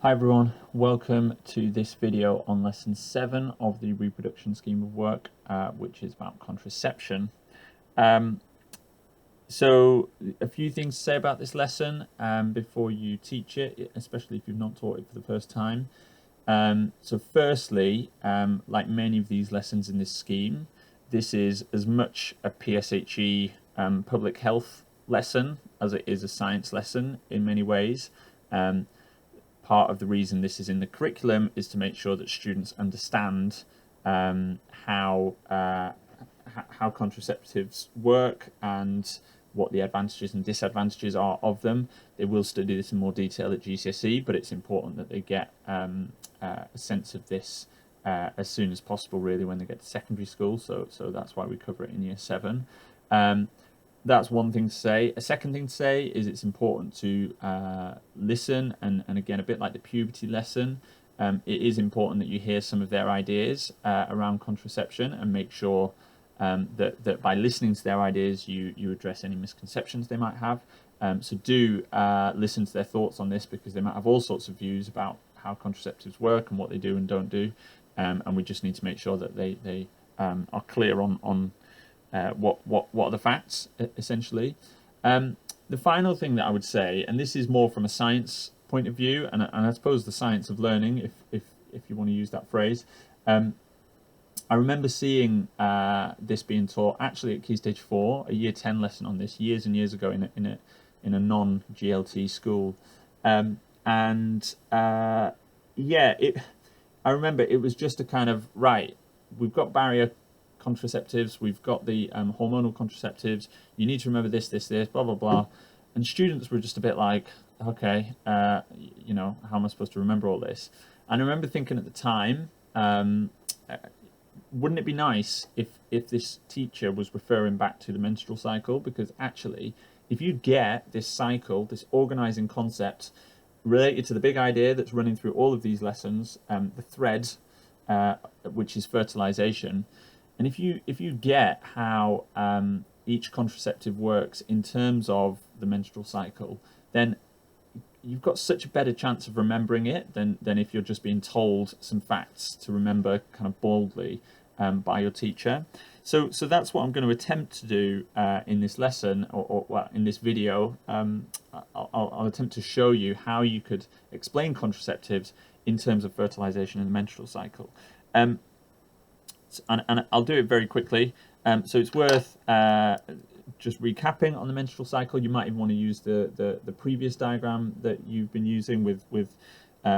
Hi everyone, welcome to this video on lesson 7 of the reproduction scheme of work, which is about contraception. So a few things to say about this lesson before you teach it, especially if you've not taught it for the first time. So firstly, like many of these lessons in this scheme, this is as much a PSHE public health lesson as it is a science lesson in many ways. Part of the reason this is in the curriculum is to make sure that students understand how contraceptives work and what the advantages and disadvantages are of them. They will study this in more detail at GCSE, but it's important that they get a sense of this as soon as possible, really, when they get to secondary school. So that's why we cover it in year 7. That's one thing to say. A second thing to say is it's important to listen, and again, a bit like the puberty lesson, it is important that you hear some of their ideas around contraception and make sure that by listening to their ideas, you address any misconceptions they might have. So do listen to their thoughts on this, because they might have all sorts of views about how contraceptives work and what they do and don't do, and we just need to make sure that they are clear on what are the facts, essentially. The final thing that I would say, and this is more from a science point of view, and I suppose the science of learning, if you want to use that phrase. I remember seeing this being taught actually at Key Stage 4, a Year 10 lesson on this years and years ago in a non-GLT school, I remember it was just a kind of, right, we've got barrier contraceptives, we've got the hormonal contraceptives, you need to remember this, blah, blah, blah. And students were just a bit like, okay, how am I supposed to remember all this? And I remember thinking at the time, wouldn't it be nice if this teacher was referring back to the menstrual cycle? Because actually, if you get this cycle, this organizing concept related to the big idea that's running through all of these lessons, the thread, which is fertilization, and if you get how each contraceptive works in terms of the menstrual cycle, then you've got such a better chance of remembering it than if you're just being told some facts to remember kind of baldly by your teacher. So that's what I'm going to attempt to do in this lesson, or in this video. I'll attempt to show you how you could explain contraceptives in terms of fertilization and the menstrual cycle. And I'll do it very quickly. So it's worth just recapping on the menstrual cycle. You might even want to use the previous diagram that you've been using with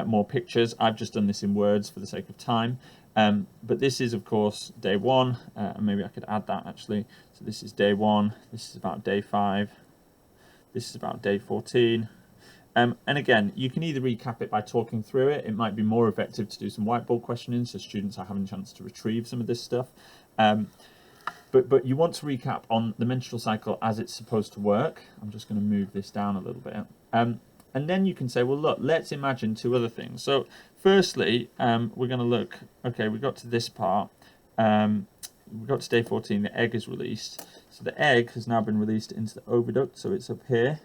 more pictures. I've just done this in words for the sake of time. But this is, of course, day 1. And maybe I could add that, actually. So this is day 1. This is about day 5. This is about day 14. And again, you can either recap it by talking through it. It might be more effective to do some whiteboard questioning, so students are having a chance to retrieve some of this stuff. But you want to recap on the menstrual cycle as it's supposed to work. I'm just going to move this down a little bit. And then you can say, well, look, let's imagine 2 other things. So firstly, we're going to look, okay, we got to this part. We got to day 14, the egg is released. So the egg has now been released into the oviduct, so it's up here.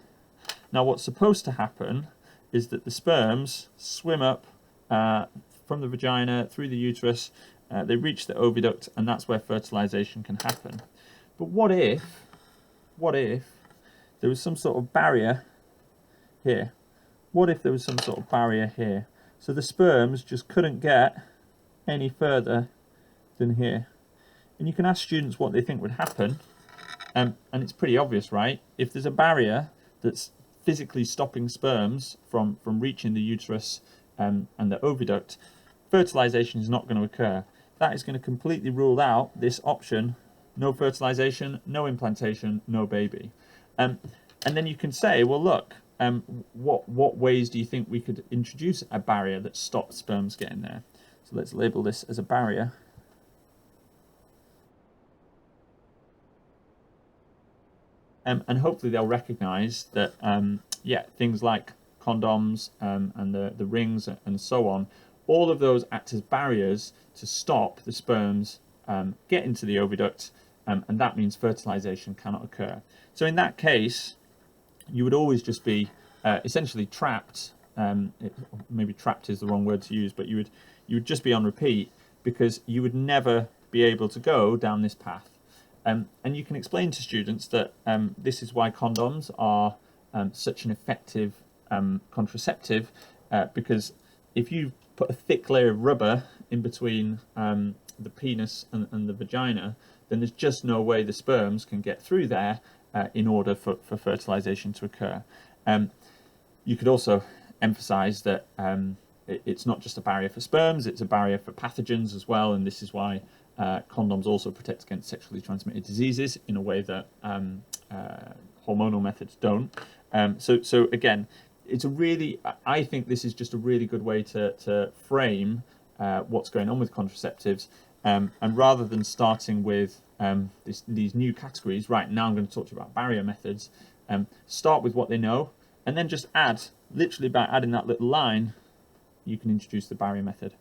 Now what's supposed to happen is that the sperms swim up from the vagina through the uterus, they reach the oviduct, and that's where fertilization can happen. But what if there was some sort of barrier here? What if there was some sort of barrier here? So the sperms just couldn't get any further than here. And you can ask students what they think would happen, and it's pretty obvious, right? If there's a barrier that's physically stopping sperms from reaching the uterus and the oviduct, fertilization is not going to occur. That is going to completely rule out this option: no fertilization, no implantation, no baby. And then you can say, well, look, what ways do you think we could introduce a barrier that stops sperms getting there? So let's label this as a barrier. And hopefully they'll recognize that, things like condoms and the rings and so on, all of those act as barriers to stop the sperms getting to the oviduct, and that means fertilization cannot occur. So in that case, you would always just be essentially trapped maybe trapped is the wrong word to use, but you would just be on repeat, because you would never be able to go down this path. And you can explain to students that this is why condoms are such an effective contraceptive, because if you put a thick layer of rubber in between the penis and the vagina, then there's just no way the sperms can get through there in order for fertilization to occur. You could also emphasize that it's not just a barrier for sperms, it's a barrier for pathogens as well, and this is why condoms also protect against sexually transmitted diseases in a way that hormonal methods don't. So again, it's a really, I think this is just a really good way to frame what's going on with contraceptives, and rather than starting with these new categories, right now I'm going to talk to you about barrier methods, start with what they know, and then just add, literally by adding that little line, you can introduce the barrier method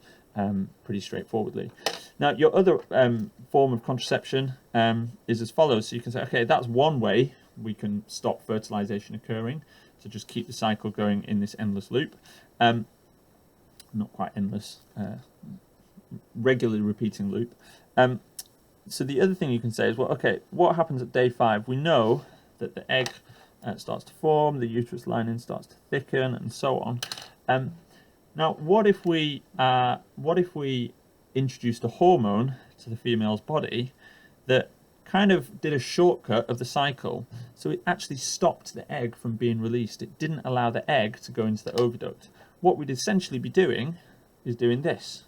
pretty straightforwardly. Now, your other form of contraception is as follows. So you can say, okay, that's one way we can stop fertilization occurring, so just keep the cycle going in this endless loop. Not quite endless, regularly repeating loop. So the other thing you can say is, well, okay, what happens at day 5? We know that the egg starts to form, the uterus lining starts to thicken, and so on. Now, what if we introduced a hormone to the female's body that kind of did a shortcut of the cycle? So it actually stopped the egg from being released. It didn't allow the egg to go into the oviduct. What we'd essentially be doing is doing this.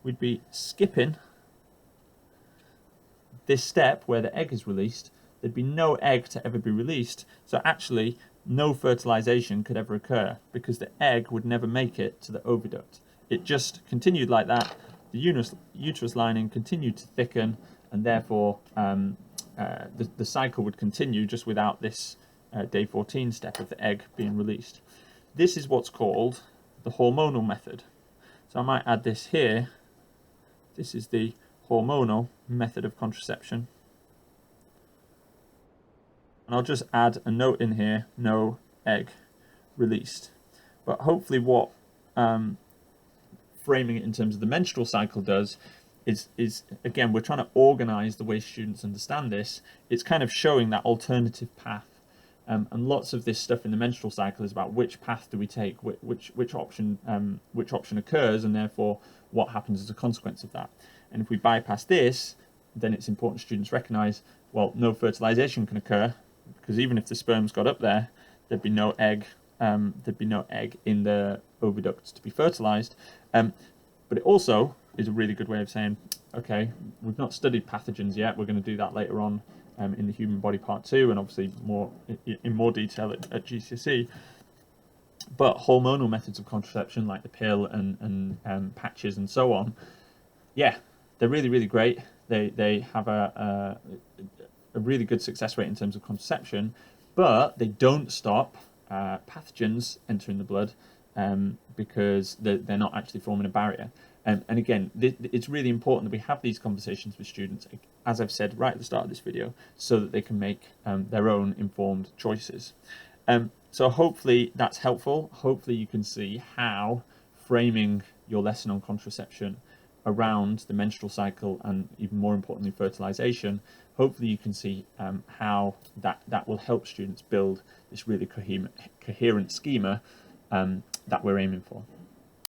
We'd be skipping this step where the egg is released. There'd be no egg to ever be released. So actually, no fertilization could ever occur, because the egg would never make it to the oviduct. It just continued like that. The uterus lining continued to thicken, and therefore the cycle would continue just without this day 14 step of the egg being released. This is what's called the hormonal method. So I might add this here. This is the hormonal method of contraception. And I'll just add a note in here, no egg released. But hopefully what framing it in terms of the menstrual cycle does is again, we're trying to organize the way students understand this. It's kind of showing that alternative path. And lots of this stuff in the menstrual cycle is about which path do we take, which option occurs, and therefore what happens as a consequence of that. And if we bypass this, then it's important students recognize, well, no fertilization can occur, because even if the sperms got up there, there'd be no egg. There'd be no egg in the oviducts to be fertilized. But it also is a really good way of saying, okay, we've not studied pathogens yet. We're going to do that later on in the human body part 2, and obviously in more detail at GCSE. But hormonal methods of contraception, like the pill and patches and so on, yeah, they're really, really great. They have a really good success rate in terms of contraception, but they don't stop pathogens entering the blood because they're not actually forming a barrier. And again, it's really important that we have these conversations with students, as I've said right at the start of this video, so that they can make their own informed choices. So hopefully that's helpful. Hopefully you can see how framing your lesson on contraception around the menstrual cycle, and even more importantly fertilization, hopefully you can see how that will help students build this really coherent schema that we're aiming for.